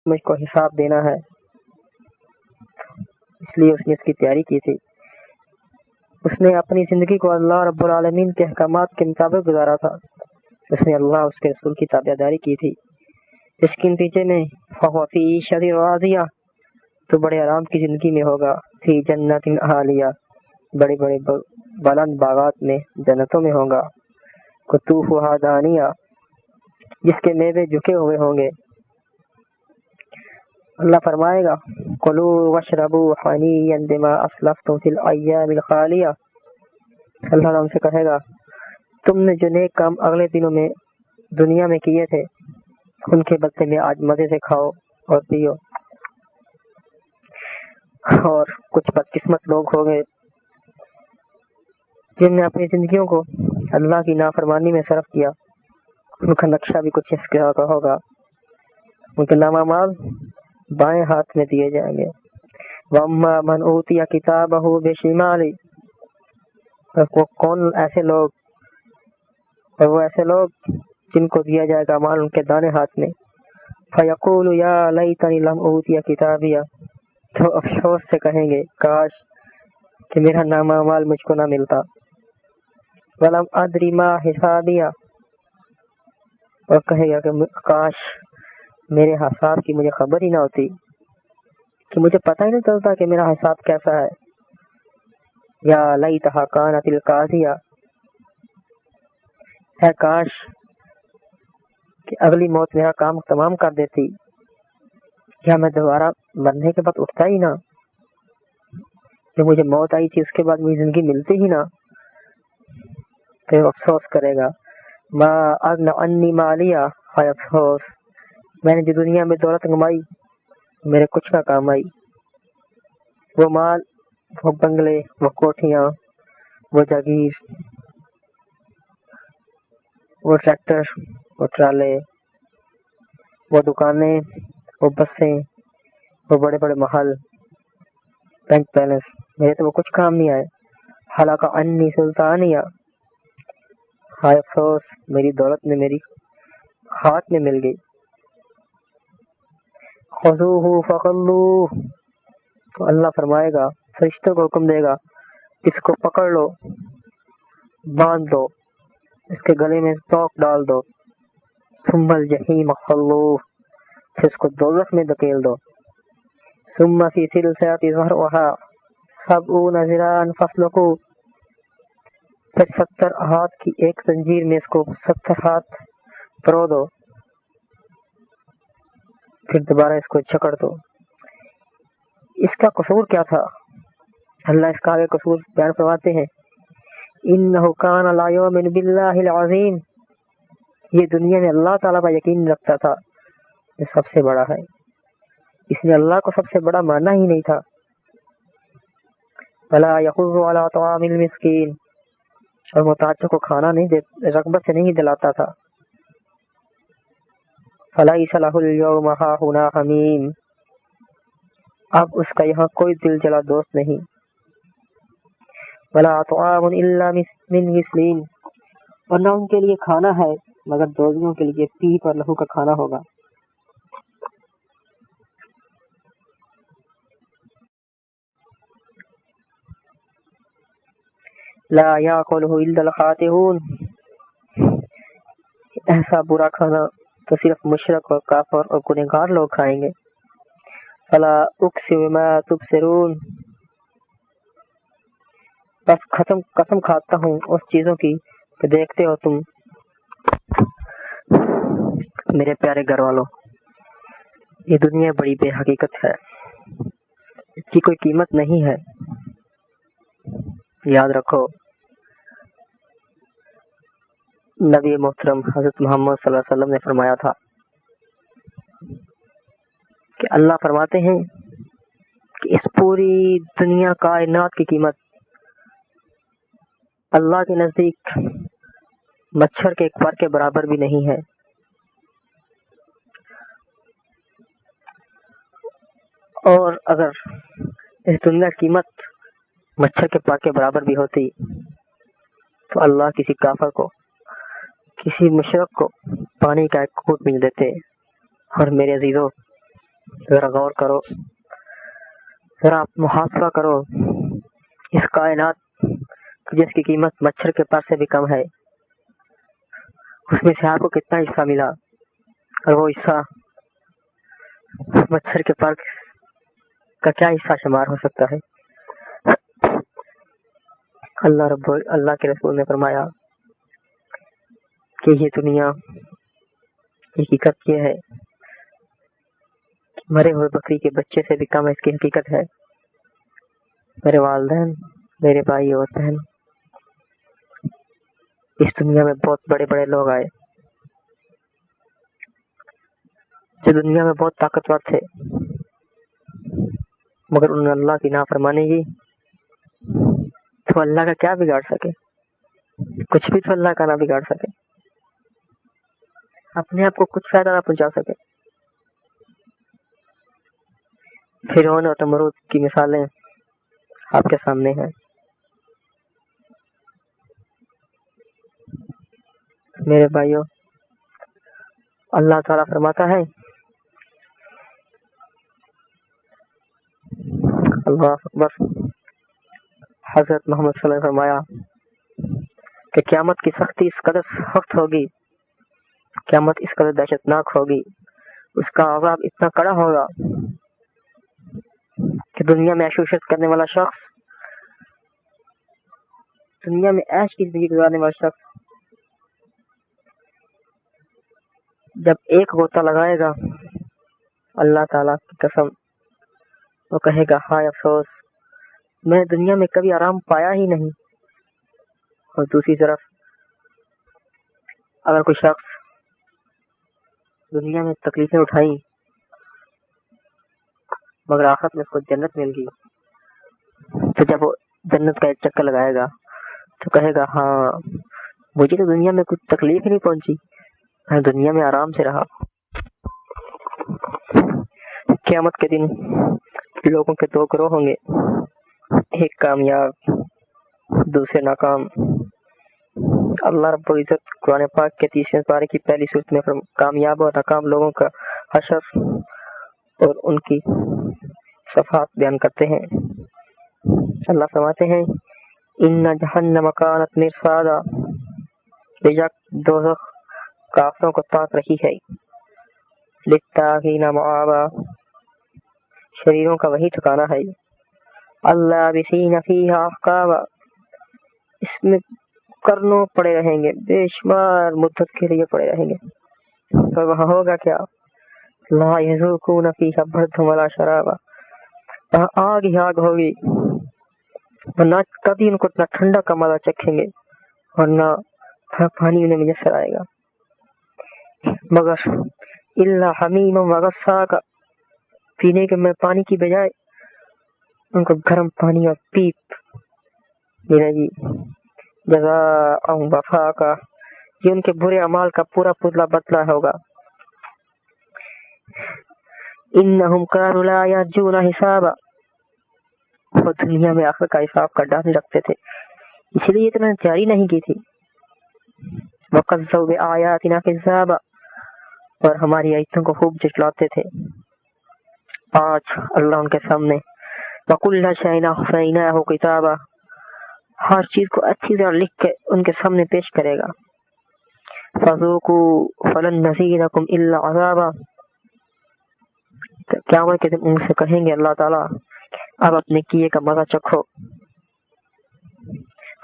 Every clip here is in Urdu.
مجھ کو حساب دینا ہے، اس لیے اس نے اس کی تیاری کی تھی۔ اس نے اپنی زندگی کو اللہ رب العالمین کے احکامات کے مطابق گزارا تھا، اس نے اللہ اس کے رسول کی تابعداری کی تھی، اس کے نتیجے میں فَهُوَ فِي عِيشَةٍ رَاضِيَةٍ تو بڑے آرام کی زندگی میں ہوگا، فی جنت عالیہ بڑے بڑے بلند باغات میں، جنتوں میں ہوگا، قطوفها دانیہ جس کے میوے جھکے ہوئے ہوں گے۔ اللہ فرمائے گا کلوا واشربوا ہنیئا بما اسلفتم فی الایام الخالیہ، اللہ تعالیٰ ان سے کہے گا تم نے جو نیک کام اگلے دنوں میں دنیا میں کیے تھے ان کے بدلے میں آج مزے سے کھاؤ اور پیو۔ اور کچھ بدقسمت لوگ ہوں گے جن نے اپنی زندگیوں کو اللہ کی نافرمانی میں صرف کیا، ان کا نقشہ بھی کچھ اس طرح کا ہوگا، ان کے نام اعمال بائیں ہاتھ میں دیے جائیں گے۔ وَأَمَّا مَنْ أُوتِيَ كِتَابَهُ بِشِمَالِهِ، وہ کون ایسے لوگ، اور وہ ایسے لوگ جن کو دیا جائے گا مال ان کے دانے ہاتھ میں، فَيَقُولُ يَا لَيْتَنِي لَمْ أُوتِيَ كِتَابِيَهْ، تو افسوس سے کہیں گے کاش کہ میرا نامہ اعمال مجھ کو نہ ملتا، وَلَمْ أَدْرِ مَا حِسَابِيَهْ، اور کہے گا کہ کاش میرے حساب کی مجھے خبر ہی نہ ہوتی، کہ مجھے پتہ ہی نہیں چلتا کہ میرا حساب کیسا ہے۔ یا لیتہا کانت القاضیہ، ہے کاش کہ اگلی موت میرا کام تمام کر دیتی، یا میں دوبارہ مرنے کے بعد اٹھتا ہی نہ، جو مجھے موت آئی تھی اس کے بعد مجھے زندگی ملتی ہی نہ، پھر افسوس کرے گا ما اغنی عنی مالیہ، ہائے افسوس میں نے جو دنیا میں دولت کمائی میرے کچھ نہ کام آئی، وہ مال، وہ بنگلے، وہ کوٹھیاں، وہ جاگیر، وہ ٹریکٹر، وہ ٹرالے، وہ دکانیں، وہ بسیں، وہ بڑے بڑے محل، بینک بیلنس، میرے تو وہ کچھ کام نہیں آئے۔ حلق عنی سلطانیہ، ہائے افسوس میری دولت میں میری خاک میں مل گئی۔ خذوہ فغلوہ، تو اللہ فرمائے گا، فرشتوں کو حکم دے گا اس کو پکڑ لو، باندھ دو، اس کے گلے میں توق ڈال دو، ثم الجحیم صلوہ، پھر اس کو دوزخ میں دھکیل دو، ثم فی سلسلۃ ذرعها 70 ذراعا فاسلکوہ، پھر 70 ہاتھ کی ایک زنجیر میں اس کو 70 ہاتھ پرو دو، پھر دوبارہ اس کو جکڑ دو۔ اس کا قصور کیا تھا؟ اللہ اس کا آگے قصور بیان فرماتے ہیں انہ کان لا یؤمن باللہ العظیم، یہ دنیا میں اللہ تعالیٰ کا یقین رکھتا تھا جو سب سے بڑا ہے، اس نے اللہ کو سب سے بڑا مانا ہی نہیں تھا۔ ولا یحض علی طعام المسکین، اور محتاجوں کو کھانا نہیں رغبت سے نہیں دلاتا تھا۔ فلیس لہ اليوم ہاہنا حمیم، اب اس کا یہاں کوئی دل جلا دوست نہیں۔ ولا طعام الا من غسلین، اور نہ ان کے لیے کھانا ہے مگر دوزیوں کے لیے پیپ اور لہو کا کھانا ہوگا۔ لا یاکلہ الا الخاطئون، ایسا برا کھانا تو صرف مشرک اور کافر اور گنہگار لوگ کھائیں گے۔ فلا اقسم بما تبصرون، بس قسم کھاتا ہوں اس چیزوں کی کہ دیکھتے ہو تم۔ میرے پیارے گھر والوں، یہ دنیا بڑی بے حقیقت ہے، اس کی کوئی قیمت نہیں ہے۔ یاد رکھو نبی محترم حضرت محمد صلی اللہ علیہ وسلم نے فرمایا تھا کہ اللہ فرماتے ہیں کہ اس پوری دنیا کائنات کی قیمت اللہ کے نزدیک مچھر کے ایک پر کے برابر بھی نہیں ہے۔ اور اگر اس دنیا کی قیمت مچھر کے پر کے برابر بھی ہوتی تو اللہ کسی کافر کو، کسی مشرک کو پانی کا ایک گھونٹ مل دیتے۔ اور میرے عزیزوں، ذرا غور کرو، ذرا محاسبہ کرو اس کائنات جس کی قیمت مچھر کے پر سے بھی کم ہے، اس میں سے آپ کو کتنا حصہ ملا، اور وہ حصہ مچھر کے پر کا کیا حصہ شمار ہو سکتا ہے؟ اللہ کے رسول نے فرمایا کہ یہ دنیا حقیقت یہ ہے کہ مرے ہوئے بکری کے بچے سے بھی کم اس کی حقیقت ہے۔ میرے والدین، میرے بھائی اور بہن، اس دنیا میں بہت بڑے بڑے لوگ آئے جو دنیا میں بہت طاقتور تھے، مگر انہوں نے اللہ کی نافرمانی کی تو اللہ کا کیا بگاڑ سکے؟ کچھ بھی تو اللہ کا نہ بگاڑ سکے، اپنے آپ کو کچھ فائدہ نہ پہنچا سکے۔ فرعون اور نمرود کی مثالیں آپ کے سامنے ہیں۔ میرے بھائیوں، اللہ تعالیٰ فرماتا ہے، اللہ اکبر، حضرت محمد صلی اللہ علیہ وسلم نے فرمایا کہ قیامت کی سختی اس قدر سخت ہوگی، قیامت اس قدر دہشتناک ہوگی، اس کا عذاب اتنا کڑا ہوگا کہ دنیا میں عیش و عشرت کرنے والا شخص، دنیا میں عیش کی زندگی گزارنے والا شخص جب ایک غوطہ لگائے گا، اللہ تعالیٰ کی قسم، وہ کہے گا ہائے افسوس، میں دنیا میں کبھی آرام پایا ہی نہیں۔ اور دوسری طرف اگر کوئی شخص دنیا میں تکلیفیں اٹھائیں مگر آخرت میں اس کو جنت مل گئی، تو جب وہ جنت کا ایک چکر لگائے گا تو کہے گا ہاں، مجھے تو دنیا میں کچھ تکلیف ہی نہیں پہنچی، میں دنیا میں آرام سے رہا۔ قیامت کے دن لوگوں کے دو گروہ ہوں گے، ایک کامیاب، دوسرے ناکام۔ اللہ رب العزت قرآن پاک کے 30ویں پارے کی پہلی سورت میں کامیاب اور ناکام لوگوں کا حشر اور ان کی صفات بیان کرتے ہیں۔ اللہ فرماتے ہیں ان جہنم کانت مرصادا، بے شک دوزخ کافروں کو تاک رہی ہے، للطاغین مآبا، شریروں کا وہی ٹھکانہ ہے، اللابثین فیہا احقابا، اس میں کرنوں پڑے رہیں گے، بے شمار مدت کے لیے پڑے رہیں گے۔ تو وہاں ہوگا کیا؟ لا یذوقون فیہا بردا ولا شرابا، وہاں آگ ہی آگ ہوگی، اور نہ کبھی ان کو نہ ٹھنڈا کا مزہ چکھیں گے اور نہ پانی انہیں میسر آئے گا، مگر الا حمیم وغساقا، پینے کے میں پانی کی بجائے ان کو گرم پانی اور پیپ ملے گی، جزاء وفاقا، یہ ان کے برے اعمال کا پورا پورا بدلہ ہوگا۔ انہم کانوا لا یرجون حسابا، وہ دنیا میں آخر کا حساب کا ڈر نہیں رکھتے تھے، اس لیے اتنا تیاری نہیں کی تھی۔ وَكَذَّبُوا بِآيَاتِنَا كِذَّابًا، اور ہماری آیتوں کو خوب جھٹلاتے تھے۔ آج اللہ ان کے سامنے وَكُلَّ شَيْءٍ أَحْصَيْنَاهُ كِتَابًا، ہر چیز کو اچھی طرح لکھ کے ان کے سامنے پیش کرے گا۔ فَذُوقُوا فَلَن نَّزِيدَكُمْ إِلَّا عَذَابًا، قیامت کے دن ان سے کہیں گے اللہ تعالیٰ اب اپنے کیے کا مزہ چکھو،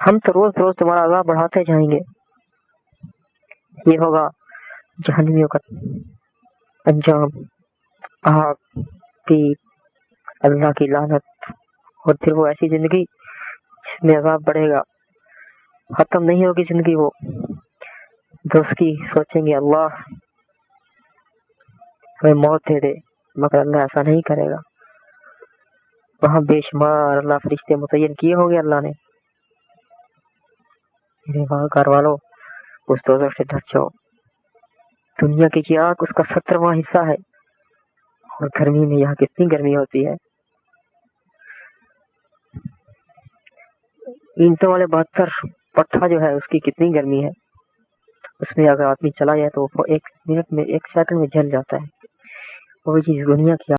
ہم تو روز روز تمہارا عذاب بڑھاتے جائیں گے۔ یہ ہوگا جہنمیوں کا انجام، آگ، پیپ، اللہ کی لعنت، اور پھر وہ ایسی زندگی جس میں عذاب بڑھے گا، ختم نہیں ہوگی زندگی۔ وہ دوست کی سوچیں گے اللہ ہمیں موت دے دے، مگر اللہ ایسا نہیں کرے گا۔ وہاں بے شمار اللہ فرشتے متعین کیے ہوں گے اللہ نے۔ میرے گھر والوں، اس دوزخ سے ڈر جاؤ۔ دنیا کی یہ آگ اس کا 70واں حصہ ہے، اور گرمی میں یہاں کتنی گرمی ہوتی ہے۔ اینٹوں والے 72 پٹھا جو ہے اس کی کتنی گرمی ہے، اس میں اگر آدمی چلا جائے تو وہ 1 منٹ میں 1 سیکنڈ میں جل جاتا ہے۔ وہ چیز دنیا کی